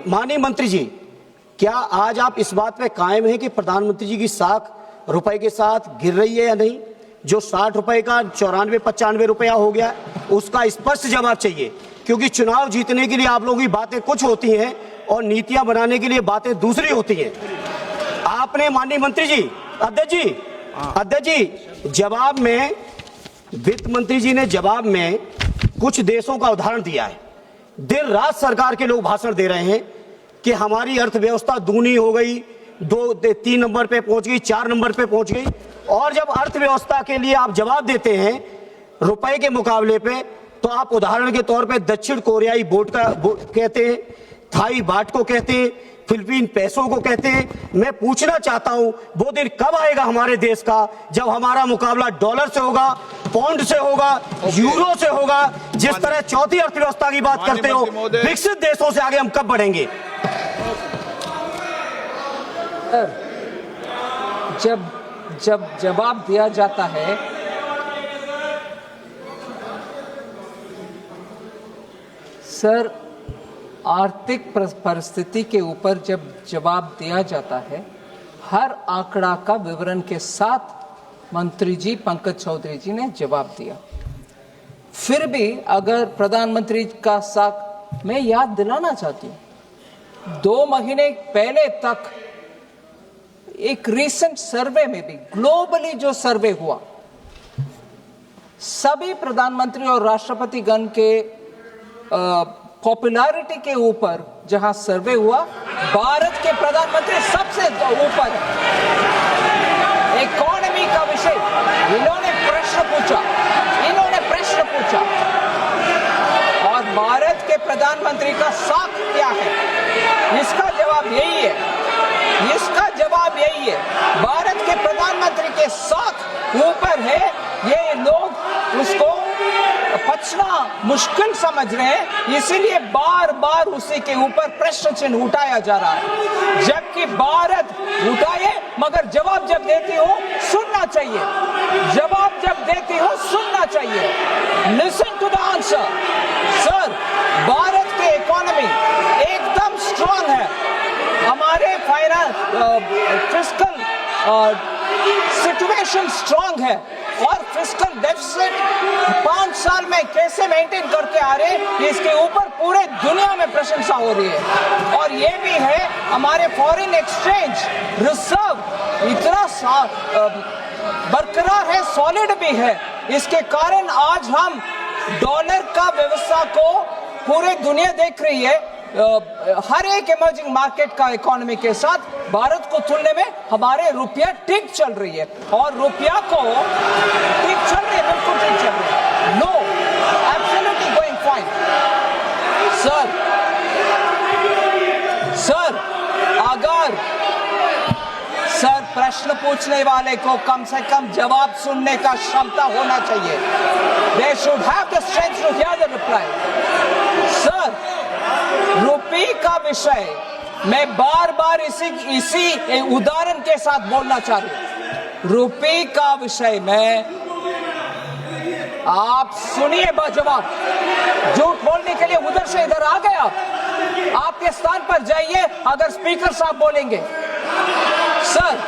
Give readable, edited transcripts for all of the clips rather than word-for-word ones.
माननीय मंत्री जी, क्या आज आप इस बात पे कायम हैं कि प्रधानमंत्री जी की साख रुपए के साथ गिर रही है या नहीं? जो 60 रुपए का 94-95 रुपया हो गया, उसका स्पष्ट जवाब चाहिए, क्योंकि चुनाव जीतने के लिए आप लोगों की बातें कुछ होती हैं और नीतियां बनाने के लिए बातें दूसरी होती हैं। आपने माननीय मंत्री जी, अध्यक्ष जी, जवाब में वित्त मंत्री जी ने जवाब में कुछ देशों का उदाहरण दिया है। दिन रात सरकार के लोग भाषण दे रहे हैं कि हमारी अर्थव्यवस्था दूनी हो गई, 2-3 नंबर पे पहुंच गई, 4 नंबर पे पहुंच गई। और जब अर्थव्यवस्था के लिए आप जवाब देते हैं रुपए के मुकाबले पे, तो आप उदाहरण के तौर पे दक्षिण कोरियाई बोट कहते हैं, थाई बाट को कहते हैं, फिलीपीन पैसों को कहते हैं। मैं पूछना चाहता हूं, वो दिन कब आएगा हमारे देश का जब हमारा मुकाबला डॉलर से होगा, पाउंड से होगा, यूरो से होगा? जिस तरह चौथी अर्थव्यवस्था की बात करते हो, विकसित देशों से आगे हम कब बढ़ेंगे? जब जवाब दिया जाता है, सर, आर्थिक परिस्थिति के ऊपर जब जवाब दिया जाता है, हर आंकड़ा का विवरण के साथ मंत्री जी पंकज चौधरी जी ने जवाब दिया। फिर भी अगर प्रधानमंत्री का साख मैं याद दिलाना चाहती हूं, 2 महीने पहले तक एक रीसेंट सर्वे में भी, ग्लोबली जो सर्वे हुआ, सभी प्रधानमंत्री और राष्ट्रपति गण के पॉपुलैरिटी के ऊपर जहां सर्वे हुआ, भारत के प्रधानमंत्री सबसे ऊपर है। इकोनॉमी का विषय इन्होंने प्रश्न पूछा और भारत के प्रधानमंत्री का साख क्या है? इसका जवाब यही है, भारत के प्रधानमंत्री के साख ऊपर है। ये लोग उसको पचना मुश्किल समझ रहे हैं, इसीलिए बार बार उसी के ऊपर प्रश्न चिन्ह उठाया जा रहा है। जबकि भारत उठाए, मगर जवाब जब देती हो सुनना चाहिए, listen to the answer. Sir, Bharat की इकोनॉमी एकदम स्ट्रांग है, हमारे फिस्कल सिचुएशन स्ट्रांग है और फिस्कल डेफिसिट 5 साल में कैसे मेंटेन करके आ रहे हैं, इसके ऊपर पूरे दुनिया में प्रशंसा हो रही है। और ये भी है, हमारे फॉरेन एक्सचेंज रिजर्व इतना बरकरार है, सॉलिड भी है। इसके कारण आज हम डॉलर का व्यवस्था को पूरे दुनिया देख रही है। हर एक इमर्जिंग मार्केट का इकोनॉमी के साथ भारत को तुलने में हमारे रुपया ठीक चल रही है, और रुपया को ठीक चल रही है, बिल्कुल ठीक चल रही है। No, absolutely going fine. Sir, अगर प्रश्न पूछने वाले को कम से कम जवाब सुनने का क्षमता होना चाहिए। They should have the strength to hear the reply. Sir, रुपये का विषय मैं बार बार इसी उदाहरण के साथ बोलना चाह रही हूं। रुपये का विषय में आप सुनिए जवाब। झूठ बोलने के लिए उधर से इधर आ गए। आपके स्थान पर जाइए, अगर स्पीकर साहब बोलेंगे। सर,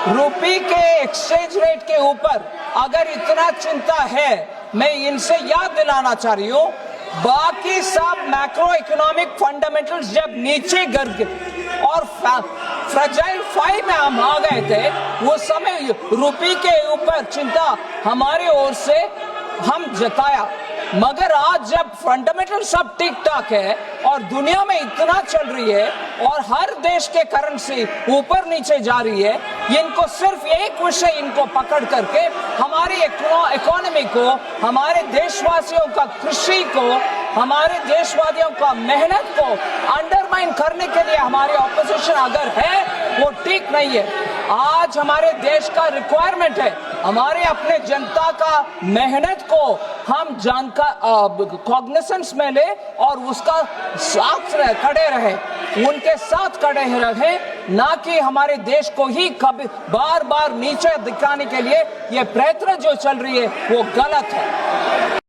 रुपये के एक्सचेंज रेट के ऊपर अगर इतना चिंता है, मैं इनसे याद दिलाना चाह रही हूं, बाकी सब मैक्रो इकोनॉमिक फंडामेंटल्स जब नीचे गिर गए और फ्रेजाइल 5 में हम आ गए थे, वो समय रुपये के ऊपर चिंता हमारे ओर से हम जताया। मगर आज जब फंडामेंटल सब ठीक ठाक है और दुनिया में इतना चल रही है और हर देश के करेंसी ऊपर नीचे जा रही है, इनको सिर्फ एक विषय इनको पकड़ करके हमारी इकोनॉमी को, हमारे देशवासियों का कृषि को, हमारे देशवासियों का मेहनत को अंडरमाइन करने के लिए हमारी ऑपोजिशन अगर है, वो ठीक नहीं है। आज हमारे देश का रिक्वायरमेंट है, हमारे अपने जनता का मेहनत को हम कॉग्निसेंस में ले और उसका साथ खड़े रहे, उनके साथ खड़े रहे, ना कि हमारे देश को ही कभी बार बार नीचे दिखाने के लिए ये प्रयत्न जो चल रही है वो गलत है।